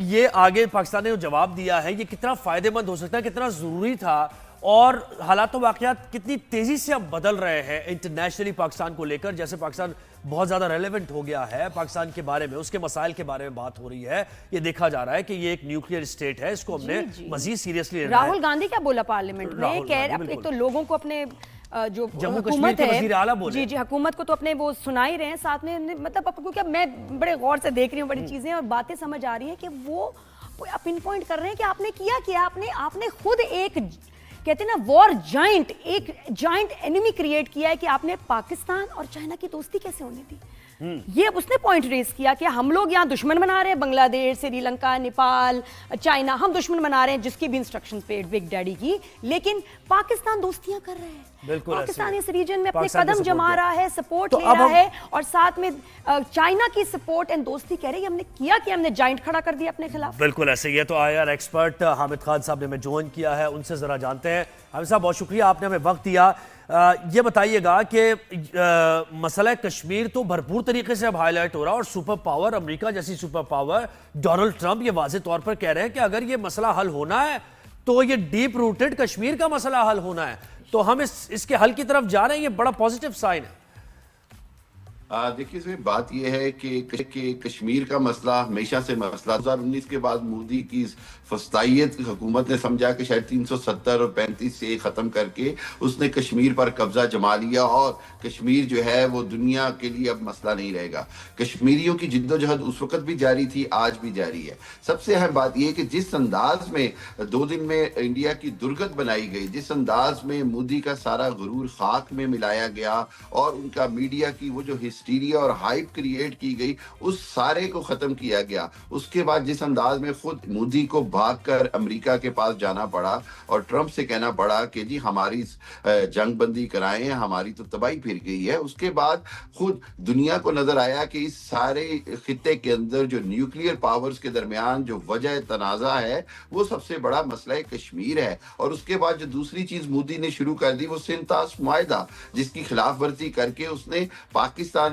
یہ آگے پاکستان نے جو جواب دیا ہے یہ کتنا فائدہ مند ہو سکتا ہے, کتنا ضروری تھا, اور حالات و واقعات کتنی تیزی سے اب بدل رہے ہیں انٹرنیشنلی پاکستان کو لے کر. جیسے پاکستان بہت زیادہ ریلیونٹ ہو گیا ہے, پاکستان کے بارے میں, اس کے مسائل کے بارے میں بات ہو رہی ہے. یہ دیکھا جا رہا ہے کہ یہ ایک نیوکلیئر اسٹیٹ ہے, اس کو ہم نے مزید سیریسلی لینا ہے. راہل گاندھی کیا بولا پارلیمنٹ میں, ایک تو لوگوں کو اپنے جو حکومت ہے جی حکومت کو تو اپنے وہ سنا ہی رہے ہیں, ساتھ میں مطلب کیونکہ میں بڑے غور سے دیکھ رہی ہوں بڑی چیزیں اور باتیں سمجھ آ رہی ہیں کہ وہ پن پوائنٹ کر رہے ہیں کہ آپ نے کیا آپ نے خود ایک کہتے ہیں نا وار جائنٹ, ایک جائنٹ اینیمی کریٹ کیا ہے کہ آپ نے پاکستان اور چائنا کی دوستی کیسے ہونے دی. یہ اس نے پوائنٹ ریز کیا کہ ہم لوگ یہاں دشمن بنا رہے ہیں, بنگلہ دیش, سری لنکا, نیپال, چائنا, ہم دشمن بنا رہے ہیں جس کی بھی انسٹرکشن پہ بگ ڈیڈی کی, لیکن پاکستان دوستیاں کر رہے ہیں, پاکستان اس ریجن میں اپنے قدم جما رہا ہے, سپورٹ لے رہا ہے, اور ساتھ میں چائنا کی سپورٹ اینڈ دوستی کہہ رہے ہیں ہم نے کیا کہ ہم نے جائنٹ کھڑا کر دیا اپنے خلاف. بالکل ایسے ہی ہے. تو I R expert Hamid Khan صاحب نے ہمیں جوائن کیا ہے, ان سے ذرا جانتے ہیں. حامد صاحب بہت شکریہ, آپ نے ہمیں وقت دیا. یہ بتائیے گا کہ مسئلہ کشمیر تو بھرپور طریقے سے اب ہائی لائٹ ہو رہا ہے, اور سپر پاور امریکہ جیسی سپر پاور ڈونلڈ ٹرمپ یہ واضح طور پر کہہ رہے ہیں کہ اگر یہ مسئلہ حل ہونا ہے تو یہ ڈیپ روٹڈ کشمیر کا مسئلہ حل ہونا ہے. تو ہم اس کے حل کی طرف جا رہے ہیں, یہ بڑا پازیٹیو سائن ہے. دیکھیے اس میں بات یہ ہے کہ کشمیر کا مسئلہ ہمیشہ سے مسئلہ 2019 کے بعد مودی کی فسطائیت حکومت نے سمجھا کہ شاید 370 اور 35 سے ختم کر کے اس نے کشمیر پر قبضہ جما لیا, اور کشمیر جو ہے وہ دنیا کے لیے اب مسئلہ نہیں رہے گا. کشمیریوں کی جد و جہد اس وقت بھی جاری تھی, آج بھی جاری ہے. سب سے اہم بات یہ کہ جس انداز میں 2 دن میں انڈیا کی درگت بنائی گئی, جس انداز میں مودی کا سارا غرور خاک میں ملایا گیا, اور ان کا میڈیا کی وہ جو ہسٹیریا اور ہائپ کریٹ کی گئی, اس سارے کو ختم کیا گیا. اس کے بعد جس انداز میں خود مودی کو بھاگ کر امریکہ کے پاس جانا پڑا اور ٹرمپ سے کہنا پڑا کہ جی ہماری جنگ بندی کرائیں, ہماری تو تباہی پھر گئی ہے. اس کے بعد خود دنیا کو نظر آیا کہ اس سارے خطے کے اندر جو نیوکلیئر پاورز کے درمیان جو وجہ تنازع ہے وہ سب سے بڑا مسئلہ کشمیر ہے. اور اس کے بعد جو دوسری چیز مودی نے شروع کر دی وہ سنتاس معاہدہ, جس کی خلاف ورزی کر کے اس نے پاکستان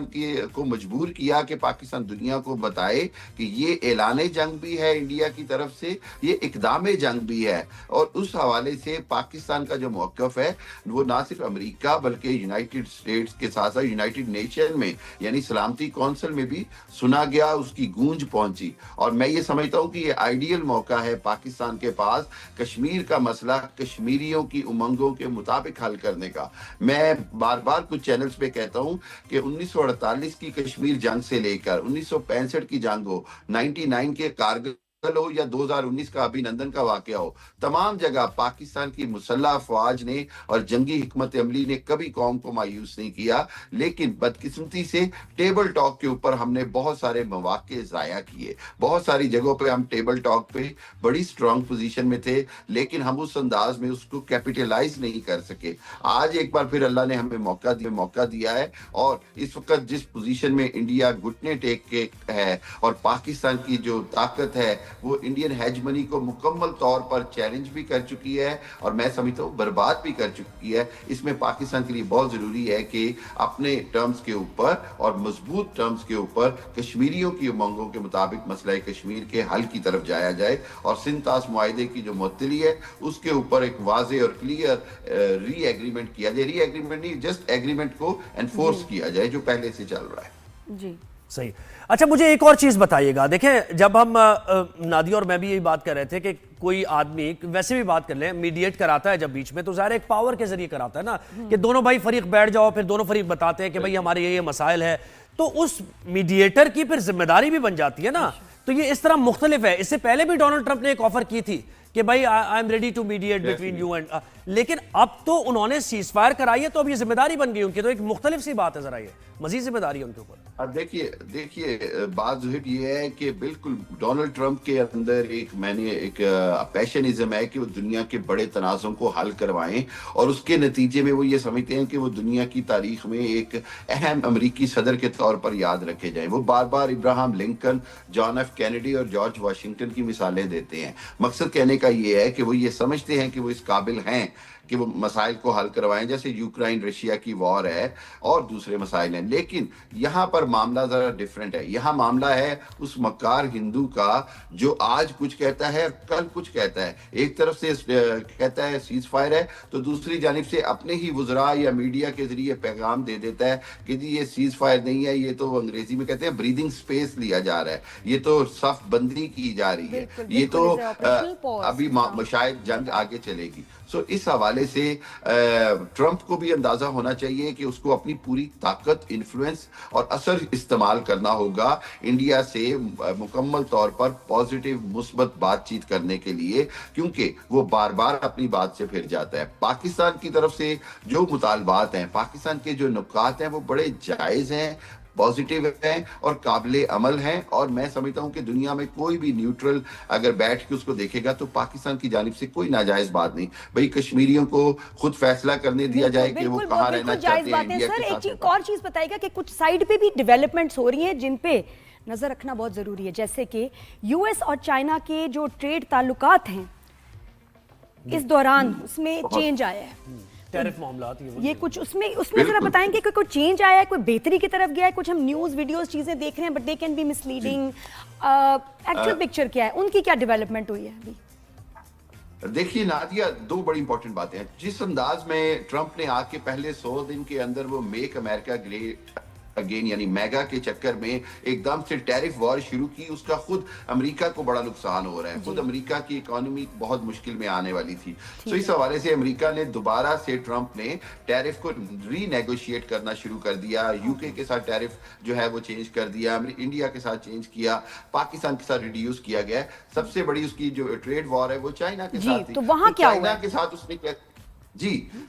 کو مجبور کیا کہ پاکستان دنیا کو بتائے کہ یہ اعلان جنگ بھی ہے انڈیا کی طرف سے, یہ اقدام جنگ بھی ہے. اور اس حوالے سے پاکستان کا جو موقف ہے وہ نہ صرف امریکہ بلکہ یونائٹڈ اسٹیٹس کے ساتھ ساتھ یونائٹڈ نیشن میں یعنی سلامتی کونسل میں بھی سنا گیا, اس کی گونج پہنچی. اور میں یہ سمجھتا ہوں کہ یہ آئیڈیل موقع ہے پاکستان کے پاس کشمیر کا مسئلہ کشمیریوں کی امنگوں کے مطابق حل کرنے کا. میں بار بار کچھ چینلز پہ کہتا ہوں کہ 1948 کی کشمیر جنگ سے لے کر 1965 کی جنگ ہو, 99 کے کارگل ہو یا 2019 کا ابھینندن کا واقعہ ہو, تمام جگہ پاکستان کی مسلح افواج نے اور جنگی حکمت عملی نے کبھی قوم کو مایوس نہیں کیا. لیکن بدقسمتی سے ٹیبل ٹاک کے اوپر ہم نے بہت سارے مواقع ضائع کیے. بہت ساری جگہوں پہ ہم ٹیبل ٹاک پہ بڑی سٹرونگ پوزیشن میں تھے, لیکن ہم اس انداز میں اس کو کیپیٹلائز نہیں کر سکے. آج ایک بار پھر اللہ نے ہمیں موقع دیا ہے, اور اس وقت جس پوزیشن میں انڈیا گھٹنے ٹیک کے ہے اور پاکستان کی جو طاقت ہے وہ انڈین ہیجمنی کو مکمل طور پر چیلنج بھی کر چکی ہے, اور میں سمجھتا ہوں برباد بھی کر چکی ہے. اس میں پاکستان کے لیے بہت ضروری ہے کہ اپنے ٹرمز کے اوپر اور مضبوط ٹرمز کے اوپر کشمیریوں کی امنگوں کے مطابق مسئلہ کشمیر کے حل کی طرف جایا جائے, اور سنتاس معاہدے کی جو معطلی ہے اس کے اوپر ایک واضح اور کلیئر ری ایگریمنٹ کیا جائے. ری ایگریمنٹ نہیں, جسٹ ایگریمنٹ کو انفورس کیا جائے جو پہلے سے چل رہا ہے. جی صحیح. اچھا مجھے ایک اور چیز بتائیے گا, دیکھیں جب ہم نادیہ اور میں بھی یہی بات کر رہے تھے کہ کوئی آدمی ویسے بھی بات کر لیں میڈیٹ کراتا ہے جب بیچ میں, تو ظاہر ایک پاور کے ذریعے کراتا ہے نا, کہ دونوں بھائی فریق بیٹھ جاؤ, پھر دونوں فریق بتاتے ہیں کہ بھائی ہمارے یہ مسائل ہے, تو اس میڈیٹر کی پھر ذمہ داری بھی بن جاتی ہے نا. تو یہ اس طرح مختلف ہے. اس سے پہلے بھی ڈونلڈ ٹرمپ نے ایک آفر کی تھی کہ بھائی I am ready to mediate between you and, لیکن اب تو انہوں نے سیز فائر کرائی ہے, تو اب یہ ذمہ داری بن گئی ان کی. تو ایک مختلف سی بات ہے, ذرا یہ مزید ذمہ داری ہے ان کے اوپر. اب دیکھیے بات ظاہر یہ ہے کہ بالکل ڈونلڈ ٹرمپ کے اندر ایک پیشنزم ہے کہ وہ دنیا کے بڑے تنازعوں کو حل کروائیں, اور اس کے نتیجے میں وہ یہ سمجھتے ہیں کہ وہ دنیا کی تاریخ میں ایک اہم امریکی صدر کے طور پر یاد رکھے جائیں. وہ بار بار Abraham Lincoln, John F Kennedy اور جارج واشنگٹن کی مثالیں دیتے ہیں. مقصد کہنے کا یہ ہے کہ وہ یہ سمجھتے ہیں کہ وہ اس قابل ہیں کہ وہ مسائل کو حل کروائیں، جیسے یوکرائن رشیا کی وار ہے اور دوسرے مسائل ہیں. لیکن یہاں پر معاملہ ذرا ڈیفرنٹ ہے. یہاں معاملہ ہے اس مکار ہندو کا جو آج کچھ کہتا ہے کل کچھ کہتا ہے. ایک طرف سے کہتا ہے سیز فائر ہے تو دوسری جانب سے اپنے ہی وزراء یا میڈیا کے ذریعے پیغام دے دیتا ہے کہ جی یہ سیز فائر نہیں ہے، یہ تو انگریزی میں کہتے ہیں بریدنگ سپیس لیا جا رہا ہے، یہ تو صف بندی کی جا رہی ہے، یہ تو ابھی شاید جنگ آگے چلے گی. سو اس حوالے سے ٹرمپ کو بھی اندازہ ہونا چاہیے کہ اس کو اپنی پوری طاقت، انفلوئنس اور اثر استعمال کرنا ہوگا انڈیا سے مکمل طور پر پازیٹیو مثبت بات چیت کرنے کے لیے، کیونکہ وہ بار بار اپنی بات سے پھر جاتا ہے. پاکستان کی طرف سے جو مطالبات ہیں، پاکستان کے جو نکات ہیں وہ بڑے جائز ہیں، پازیٹیو ہیں اور قابل عمل ہیں، اور میں سمجھتا ہوں کہ دنیا میں کوئی بھی نیوٹرل اگر بیٹھ کے اس کو دیکھے گا تو پاکستان کی جانب سے کوئی ناجائز بات نہیں. بھئی کشمیریوں کو خود فیصلہ کرنے دیا جائے کہ وہ کہاں رہنا چاہتے ہیں انڈیا کے ساتھ. سر ایک اور چیز بتائے گا کہ کچھ سائڈ پہ بھی ڈیولپمنٹس ہو رہی ہیں جن پہ نظر رکھنا بہت ضروری ہے، جیسے کہ یو ایس اور چائنا کے جو ٹریڈ تعلقات ہیں اس دوران اس میں چینج آیا ہے. ٹیرف معاملات یہ کچھ اس میں ذرا بتائیں گے کہ کوئی چینج آیا ہے، کوئی بہتری کی طرف گیا ہے؟ کچھ ہم نیوز ویڈیوز چیزیں دیکھ رہے ہیں but they can be misleading. Actual picture کیا ہے، ان کی کیا ڈیولپمنٹ ہوئی ہے ابھی؟ دیکھیے نادیہ، دو بڑی امپورٹنٹ باتیں ہیں. جس انداز میں ٹرمپ نے آ کے پہلے 100 دن کے اندر وہ میک امریکہ گریٹ اگین یعنی میگا کے چکر میں ایک دم سے ٹیرف وار شروع کی، اس کا خود امریکہ کو بڑا نقصان ہو رہا ہے. خود امریکہ کی اکانومی بہت مشکل میں آنے والی تھی. تو اس حوالے سے امریکہ نے دوبارہ سے ٹرمپ نے ٹیرف کو ری نیگوشیٹ کرنا شروع کر دیا. یو کے کے ساتھ ٹیرف جو ہے وہ چینج کر دیا، انڈیا کے ساتھ چینج کیا، پاکستان کے ساتھ ریڈیوس کیا گیا. سب سے بڑی اس کی جو ٹریڈ وار ہے وہ چائنا کے ساتھ تھی. تو وہاں کیا ہوا؟ چائنا کے ساتھ اس نے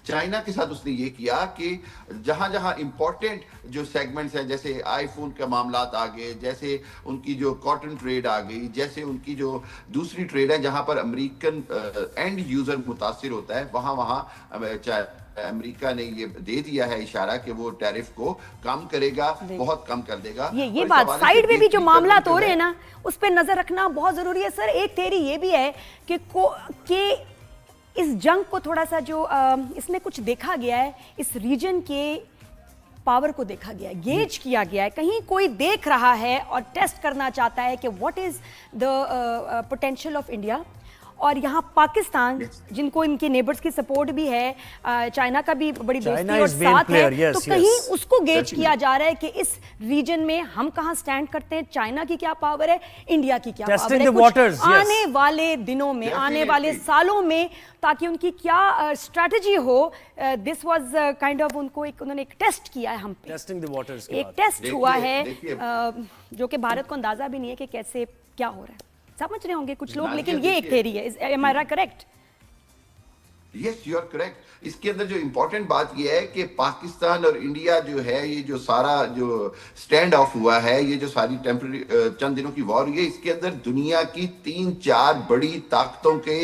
چائنا کے ساتھ اس نے یہ کیا کہ جہاں جہاں امپورٹنٹ جو سیگمنٹس ہیں، جیسے آئی فون کا معاملات آ گئے، جیسے ان کی جو کاٹن ٹریڈ آ گئی، جیسے ان کی جو دوسری ٹریڈ ہے جہاں پر امریکن اینڈ یوزر متاثر ہوتا ہے، وہاں امریکہ نے یہ دے دیا ہے اشارہ کہ وہ ٹیرف کو کم کرے گا، بہت کم کر دے گا. یہ بات سائیڈ میں بھی جو معاملات ہو رہے ہیں نا اس پہ نظر رکھنا بہت ضروری ہے. سر ایک تھیوری یہ بھی ہے کہ اس جنگ کو تھوڑا سا جو اس میں کچھ دیکھا گیا ہے، اس ریجن کے پاور کو دیکھا گیا ہے، گیج کیا گیا ہے. کہیں کوئی دیکھ رہا ہے اور ٹیسٹ کرنا چاہتا ہے کہ what is the potential of India. اور یہاں پاکستان جن کو ان کے نیبرز کی سپورٹ بھی ہے، چائنا کا بھی بڑی دوستی اور ساتھ ہے، تو کہیں اس کو گیج کیا جا رہا ہے کہ اس ریجن میں ہم کہاں سٹینڈ کرتے ہیں، چائنا کی کیا پاور ہے، انڈیا کی کیا پاور ہے کچھ آنے والے دنوں میں، آنے والے سالوں میں، تاکہ ان کی کیا strategy who. This was kind of انہوں نے ایک ٹیسٹ کیا ہے ہم پہ، ایک ٹیسٹ ہوا ہے جو کہ بھارت کو اندازہ بھی نہیں ہے کہ کیسے کیا ہو رہا ہے. سمجھ رہے ہوں گے کچھ لوگ، لیکن یہ ایک تھیوری ہے. am I correct? Yes you are correct. اس کے اندر جو امپورٹنٹ بات یہ ہے کہ پاکستان اور انڈیا جو ہے، یہ جو سارا جو سٹینڈ آف ہوا ہے، یہ جو ساری ٹیمپرری چند دنوں کی وار ہوئی ہے، اس کے اندر دنیا کی 3-4 بڑی طاقتوں کے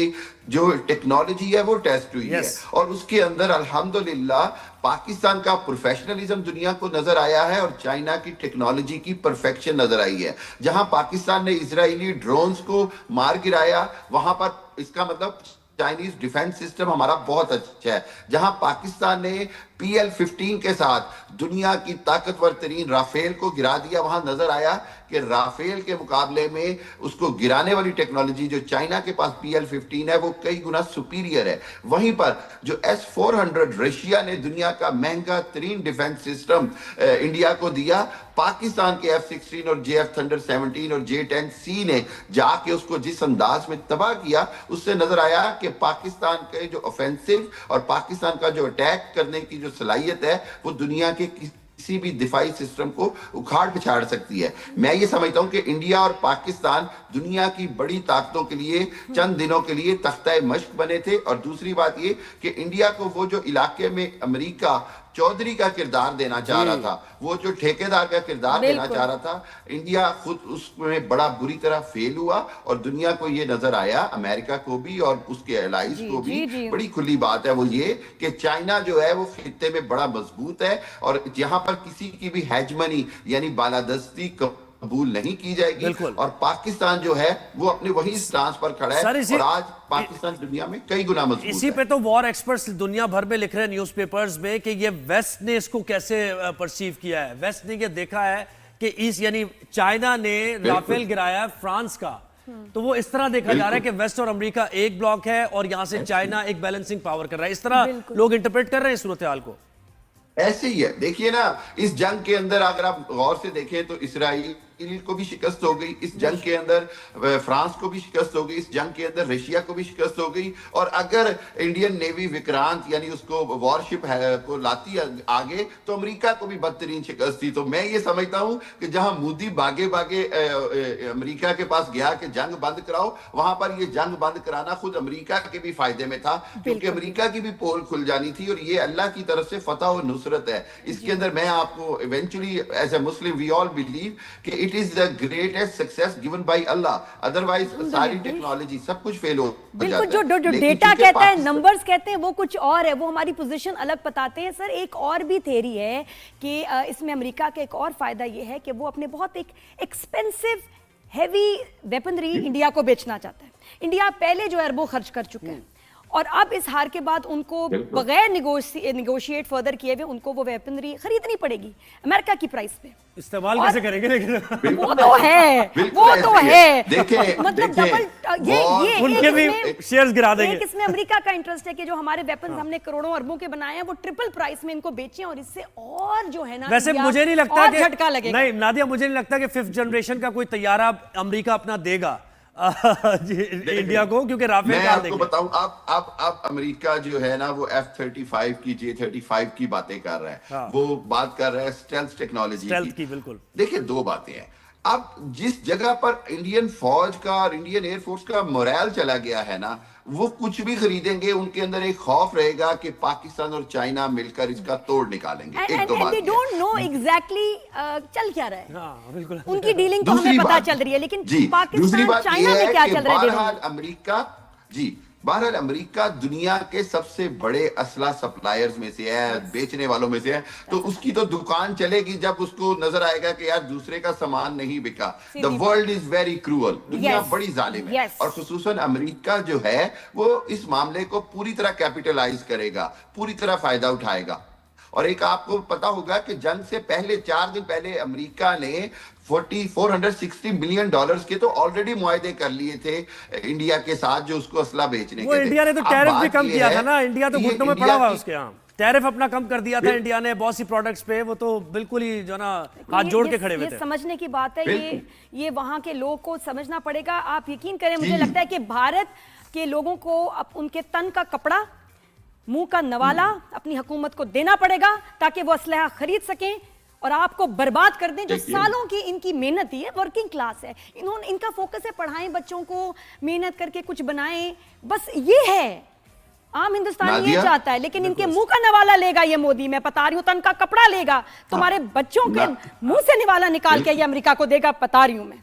جو ٹیکنالوجی ہے وہ ٹیسٹ ہوئی ہے. اور اس کے اندر الحمدللہ پاکستان کا پروفیشنلزم دنیا کو نظر آیا ہے اور چائنا کی ٹیکنالوجی کی پرفیکشن نظر آئی ہے. جہاں پاکستان نے اسرائیلی ڈرونز کو مار گرایا، وہاں پر اس کا مطلب چائنیز ڈیفنس سسٹم ہمارا بہت اچھا ہے. جہاں پاکستان نے PL-15 کے ساتھ دنیا کی طاقتور ترین رافیل کو گرا دیا، وہاں نظر آیا کہ رافیل کے مقابلے میں اس کو گرانے والی ٹیکنالوجی جو چائنا کے پاس PL-15 ہے وہ کئی گنا سپیریئر ہے. وہیں پر جو S-400 رشیا نے دنیا کا مہنگا ترین ڈیفنس سسٹم انڈیا کو دیا، پاکستان کے F-16 اور JF Thunder 17 اور J-10C نے جا کے اس کو جس انداز میں تباہ کیا، اس سے نظر آیا کہ پاکستان کے جو آفینسو اور پاکستان کا جو اٹیک کرنے کی جو صلاحیت ہے وہ دنیا کے کسی بھی دفاعی سسٹم کو اکھاڑ پچھاڑ سکتی ہے. میں یہ سمجھتا ہوں کہ انڈیا اور پاکستان دنیا کی بڑی طاقتوں کے لیے چند دنوں کے لیے تختہ مشق بنے تھے. اور دوسری بات یہ کہ انڈیا کو وہ جو علاقے میں امریکہ چودھری کا کردار دینا چاہ رہا تھا، وہ جو ٹھیکیدار کا کردار دینا چاہ رہا تھا، انڈیا خود اس میں بڑا بری طرح فیل ہوا. اور دنیا کو یہ نظر آیا، امریکہ کو بھی اور اس کے الائز کو بھی، بڑی کھلی بات ہے وہ یہ کہ چائنا جو ہے وہ خطے میں بڑا مضبوط ہے، اور جہاں پر کسی کی بھی ہیجمنی یعنی بالادستی قبول نہیں کی جائے گی, اور پاکستان جو ہے وہ اپنے وہی سٹانس پر کھڑا ہے, اور آج پاکستان دنیا میں کئی گنا مضبوط ہے. اسی پہ تو وار ایکسپرٹس دنیا بھر میں لکھ رہے ہیں نیوز پیپرز میں کہ یہ ویسٹ نے اس کو کیسے پرسیو کیا ہے. ویسٹ نے یہ دیکھا ہے کہ یعنی چائنا نے رافیل گرایا فرانس کا, تو وہ اس طرح دیکھا جا رہا ہے کہ ویسٹ اور امریکہ ایک بلاک ہے اور یہاں سے چائنا ایک بیلنسنگ پاور کر رہا ہے. اس طرح لوگ انٹرپریٹ کر رہے ہیں صورتحال کو. ایسے ہی ہے. دیکھیے نا, اس جنگ کے اندر اگر آپ غور سے دیکھیں تو اسرائیل کو بھی شکست ہو گئی, اس جنگ کے اندر فرانس کو بھی شکست ہو گئی, اس جنگ کے اندر رشیا کو بھی شکست ہو گئی, اور اگر انڈین نیوی وکرانت یعنی اس کو وارشپ کو لاتی آگے تو امریکہ کو بھی بدترین شکست تھی. تو میں یہ سمجھتا ہوں کہ جہاں مودی باگے امریکہ کے پاس گیا کہ جنگ بند کراؤ, وہاں پر یہ جنگ بند کرانا خود امریکہ کے بھی فائدے میں تھا, کیونکہ امریکہ کی بھی پول کھل جانی تھی, اور یہ اللہ کی طرف سے فتح و نصرت ہے. اس کے اندر میں آپ کو eventually as a Muslim we all believe کہ it is the greatest success given by Allah, otherwise ساری ٹیکنالوجی سب کچھ فیل ہو جاتا ہے. بالکل, جو ڈیٹا کہتا ہے, نمبرز کہتے ہیں, وہ کچھ اور ہے, وہ ہماری پوزیشن الگ بتاتے ہیں. سر ایک اور بھی تھیری ہے کہ اس میں امریکہ کا ایک اور فائدہ یہ ہے کہ وہ اپنے بہت ایک ایکسپینسو ہیوی ویپنری انڈیا کو بیچنا چاہتا ہے. انڈیا پہلے جو اربوں خرچ کر چکے ہیں, اور اب اس ہار کے بعد ان کو بغیر نیگوشیٹ فردر کیے ہوئے ان کو وہ ویپنری خریدنی پڑے گی امریکہ کی پرائس پہ. استعمال کیسے کریں گے لیکن وہ تو ہے, مطلب ڈبل یہ ان کے بھی شیئرز گرا دیں گے. اس میں امریکہ کا انٹرسٹ ہے کہ جو ہمارے ویپنز ہم نے کروڑوں اربوں کے بنائے ہیں وہ ٹرپل پرائس میں ان کو بیچیں, اور اس سے اور جو ہے نا ویسے مجھے نہیں لگتا کہ جھٹکا لگے گا. نہیں نادیہ, مجھے نہیں لگتا کہ 5th جنریشن کا کوئی طیارہ امریکہ اپنا دے گا انڈیا کو, کیونکہ رافیل میں آپ کو بتاؤں, اب امریکہ جو ہے نا وہ F-35 کی J-35 کی باتیں کر رہا ہے, وہ بات کر رہا ہے اسٹیلتھ ٹیکنالوجی کی. بالکل. دیکھیں دو باتیں ہیں. اب جس جگہ پر انڈین فوج کا اور انڈین ایئر فورس کا مورائل چلا گیا ہے نا, وہ کچھ بھی خریدیں گے ان کے اندر ایک خوف رہے گا کہ پاکستان اور چائنا مل کر اس کا توڑ نکالیں گے. ایک دو بات ڈونٹ نو ایگزیکٹلی چل کیا رہا ہے, ان کی ڈیلنگ تو ہمیں پتہ چل رہی ہے, لیکن پاکستان چائنا میں کیا چل رہا ہے. بہرحال امریکہ بہرحال امریکہ دنیا کے سب سے بڑے اسلحہ سپلائرز میں سے ہے, بیچنے والوں میں سے ہے, تو اس کی تو دکان چلے گی جب اس کو نظر آئے گا کہ یار دوسرے کا سامان نہیں بکا. The world is very cruel, دنیا بڑی ظالم ہے, اور خصوصاً امریکہ جو ہے وہ اس معاملے کو پوری طرح کیپیٹلائز کرے گا, پوری طرح فائدہ اٹھائے گا. اور ایک آپ کو پتا ہوگا کہ جنگ سے پہلے 4 دن پہلے امریکہ نے $460 ملین کے تو آلریڈی معاہدے کر لیے تھے انڈیا کے ساتھ جو اس کو اسلحہ بیچنے کے تھے. انڈیا نے تو ٹیرف بھی کم کیا تھا نا, انڈیا تو گھٹنوں میں پڑا ہوا ہے اس کے, ہاں ٹیرف اپنا کم کر دیا تھا انڈیا نے بہت سی پروڈکٹس پہ, وہ تو بالکل ہی جو نا ہاتھ جوڑ کے کھڑے ہوئے تھے. یہ سمجھنے کی بات ہے, یہ وہاں کے لوگ کو سمجھنا پڑے گا. آپ یقین کریں, مجھے لگتا ہے کہ بھارت کے لوگوں کو ان کے تن کا کپڑا, منہ کا نوالا اپنی حکومت کو دینا پڑے گا تاکہ وہ اسلحہ خرید سکیں اور آپ کو برباد کر دیں. جو سالوں کی ان کی محنت ہی ہے, ورکنگ کلاس ہے, ان کا فوکس ہے پڑھائیں بچوں کو, محنت کر کے کچھ بنائیں, بس یہ ہے. عام ہندوستانی یہ چاہتا ہے, لیکن ان کے منہ کا نوالا لے گا یہ مودی, میں بتا رہی ہوں, تن کا کپڑا لے گا, تمہارے بچوں کے منہ سے نوالا نکال کے یہ امریکہ کو دے گا, بتا رہی ہوں میں.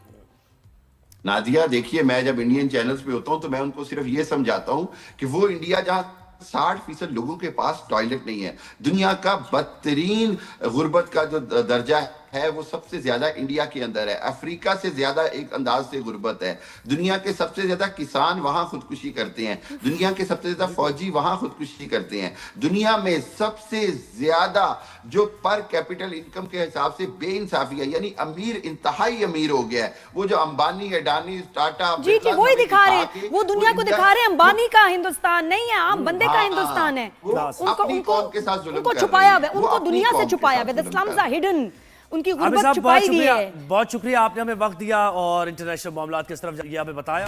نادیہ دیکھیے, میں جب انڈین چینلز پہ ہوتا ہوں تو میں ان کو صرف یہ سمجھاتا ہوں کہ وہ انڈیا جہاں 60% لوگوں کے پاس ٹوائلٹ نہیں ہے, دنیا کا بدترین غربت کا جو درجہ ہے وہ سب سے زیادہ انڈیا کے اندر ہے, افریقہ سے زیادہ ایک انداز سے غربت ہے, دنیا کے سب سے زیادہ کسان وہاں خودکشی کرتے ہیں, دنیا کے سب سے زیادہ فوجی وہاں خودکشی کرتے ہیں, دنیا میں سب سے زیادہ جو پر کیپٹل انکم کے حساب سے بے انصافی ہے, یعنی امیر انتہائی امیر ہو گیا ہے, وہ جو امبانی, اڈانی, ٹاٹا, جی وہی دکھا رہے ہیں, وہ دنیا کو دکھا رہے ہیں امبانی کا ہندوستان نہیں ہے, عام بندے کا ہندوستان ہے. ان کو چھپایا ہوا ہے, ان کو دنیا سے چھپایا ہوا ہے, the slums are hidden, ان کی غربت چھپائی ہوئی ہے. بہت شکریہ, آپ نے ہمیں وقت دیا اور انٹرنیشنل معاملات کس طرف یہ ہمیں بتایا.